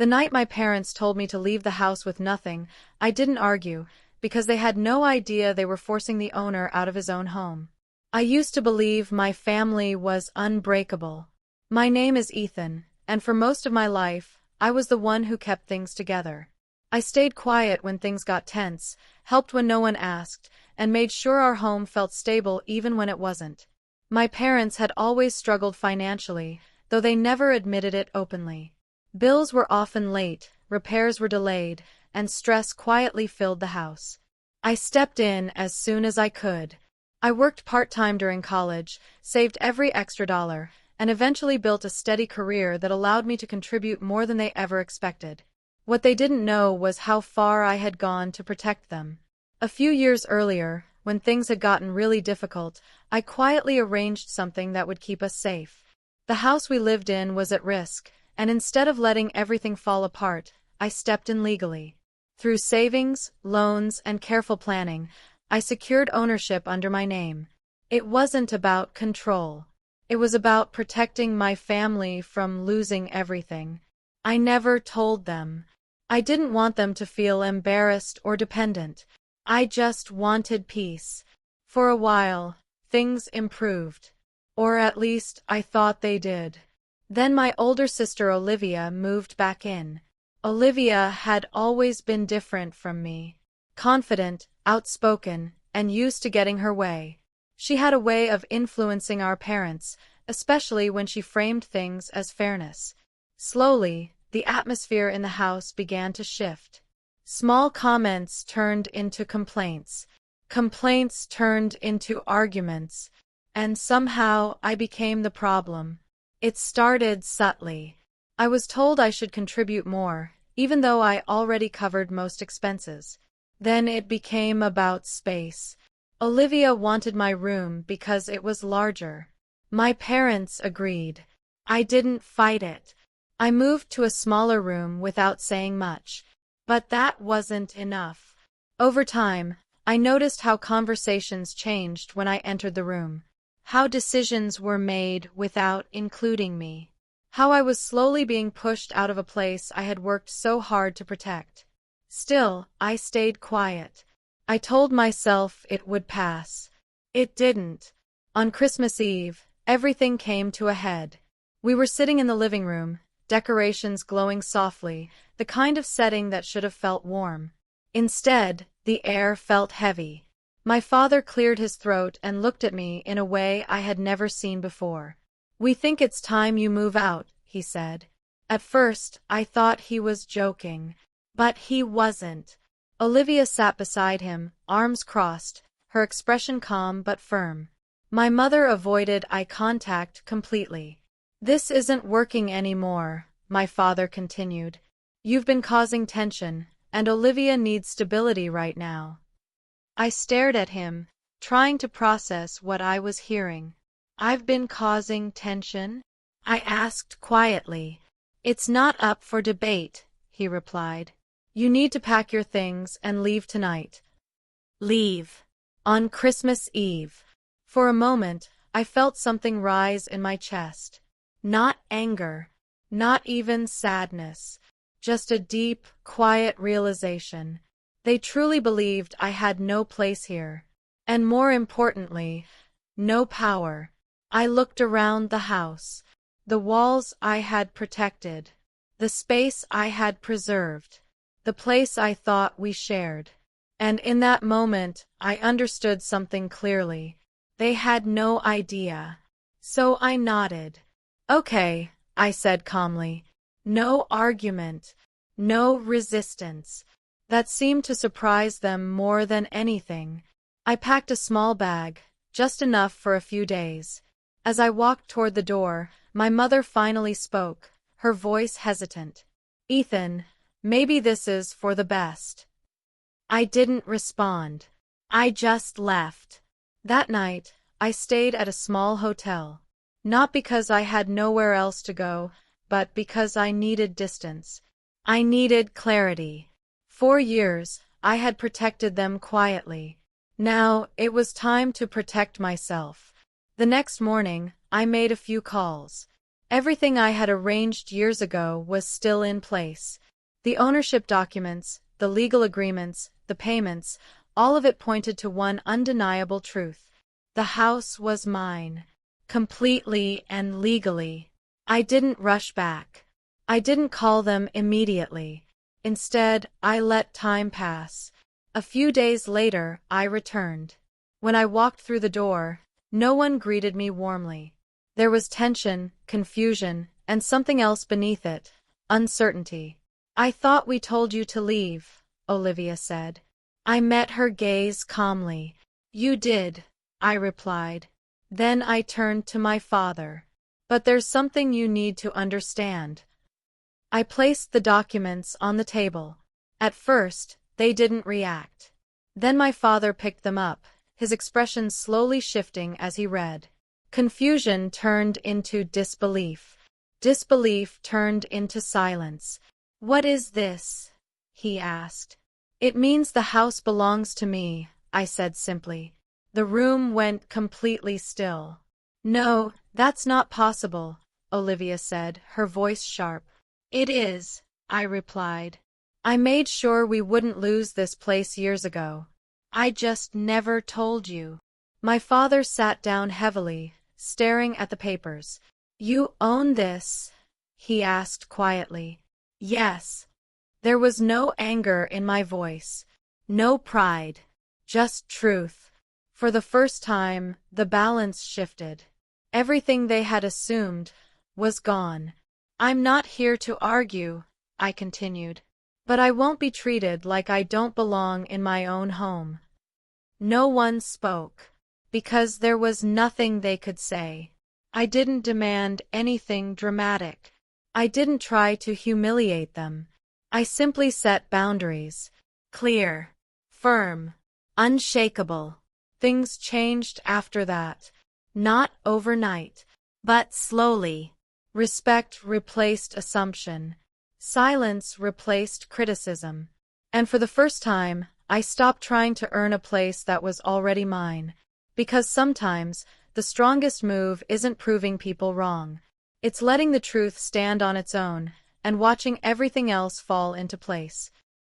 The night my parents told me to leave the house with nothing, I didn't argue, because they had no idea they were forcing the owner out of his own home. I used to believe my family was unbreakable. My name is Ethan, and for most of my life, I was the one who kept things together. I stayed quiet when things got tense, helped when no one asked, and made sure our home felt stable even when it wasn't. My parents had always struggled financially, though they never admitted it openly. Bills were often late, repairs were delayed, and stress quietly filled the house. I stepped in as soon as I could. I worked part-time during college, saved every extra dollar, and eventually built a steady career that allowed me to contribute more than they ever expected. What they didn't know was how far I had gone to protect them. A few years earlier, when things had gotten really difficult, I quietly arranged something that would keep us safe. The house we lived in was at risk, and instead of letting everything fall apart, I stepped in legally. Through savings, loans, and careful planning, I secured ownership under my name. It wasn't about control. It was about protecting my family from losing everything. I never told them. I didn't want them to feel embarrassed or dependent. I just wanted peace. For a while, things improved. Or at least I thought they did. Then my older sister Olivia moved back in. Olivia had always been different from me. Confident, outspoken, and used to getting her way. She had a way of influencing our parents, especially when she framed things as fairness. Slowly, the atmosphere in the house began to shift. Small comments turned into complaints. Complaints turned into arguments. And somehow I became the problem. It started subtly. I was told I should contribute more, even though I already covered most expenses. Then it became about space. Olivia wanted my room because it was larger. My parents agreed. I didn't fight it. I moved to a smaller room without saying much. But that wasn't enough. Over time, I noticed how conversations changed when I entered the room. How decisions were made without including me. How I was slowly being pushed out of a place I had worked so hard to protect. Still, I stayed quiet. I told myself it would pass. It didn't. On Christmas Eve, everything came to a head. We were sitting in the living room, decorations glowing softly, the kind of setting that should have felt warm. Instead, the air felt heavy. My father cleared his throat and looked at me in a way I had never seen before. "We think it's time you move out," he said. At first, I thought he was joking. But he wasn't. Olivia sat beside him, arms crossed, her expression calm but firm. My mother avoided eye contact completely. "This isn't working anymore," my father continued. "You've been causing tension, and Olivia needs stability right now." I stared at him, trying to process what I was hearing. "I've been causing tension?" I asked quietly. "It's not up for debate," he replied. "You need to pack your things and leave tonight." Leave. On Christmas Eve. For a moment, I felt something rise in my chest. Not anger. Not even sadness. Just a deep, quiet realization. They truly believed I had no place here. And more importantly, no power. I looked around the house. The walls I had protected. The space I had preserved. The place I thought we shared. And in that moment, I understood something clearly. They had no idea. So I nodded. "Okay," I said calmly. No argument. No resistance. That seemed to surprise them more than anything. I packed a small bag, just enough for a few days. As I walked toward the door, my mother finally spoke, her voice hesitant. "Ethan, maybe this is for the best." I didn't respond. I just left. That night, I stayed at a small hotel. Not because I had nowhere else to go, but because I needed distance. I needed clarity. For years, I had protected them quietly. Now, it was time to protect myself. The next morning, I made a few calls. Everything I had arranged years ago was still in place. The ownership documents, the legal agreements, the payments, all of it pointed to one undeniable truth. The house was mine. Completely and legally. I didn't rush back. I didn't call them immediately. Instead, I let time pass. A few days later, I returned. When I walked through the door, no one greeted me warmly. There was tension, confusion, and something else beneath it, uncertainty. "I thought we told you to leave," Olivia said. I met her gaze calmly. "You did," I replied. Then I turned to my father. "But there's something you need to understand." I placed the documents on the table. At first, they didn't react. Then my father picked them up, his expression slowly shifting as he read. Confusion turned into disbelief. Disbelief turned into silence. "What is this?" he asked. "It means the house belongs to me," I said simply. The room went completely still. "No, that's not possible," Olivia said, her voice sharp. "It is," I replied. "I made sure we wouldn't lose this place years ago. I just never told you." My father sat down heavily, staring at the papers. "You own this?" he asked quietly. "Yes." There was no anger in my voice, no pride, just truth. For the first time, the balance shifted. Everything they had assumed was gone. "I'm not here to argue," I continued. "But I won't be treated like I don't belong in my own home." No one spoke, because there was nothing they could say. I didn't demand anything dramatic. I didn't try to humiliate them. I simply set boundaries. Clear, firm, unshakable. Things changed after that. Not overnight, but slowly. Respect replaced assumption. Silence replaced criticism. And for the first time, I stopped trying to earn a place that was already mine. Because sometimes, the strongest move isn't proving people wrong. It's letting the truth stand on its own, and watching everything else fall into place.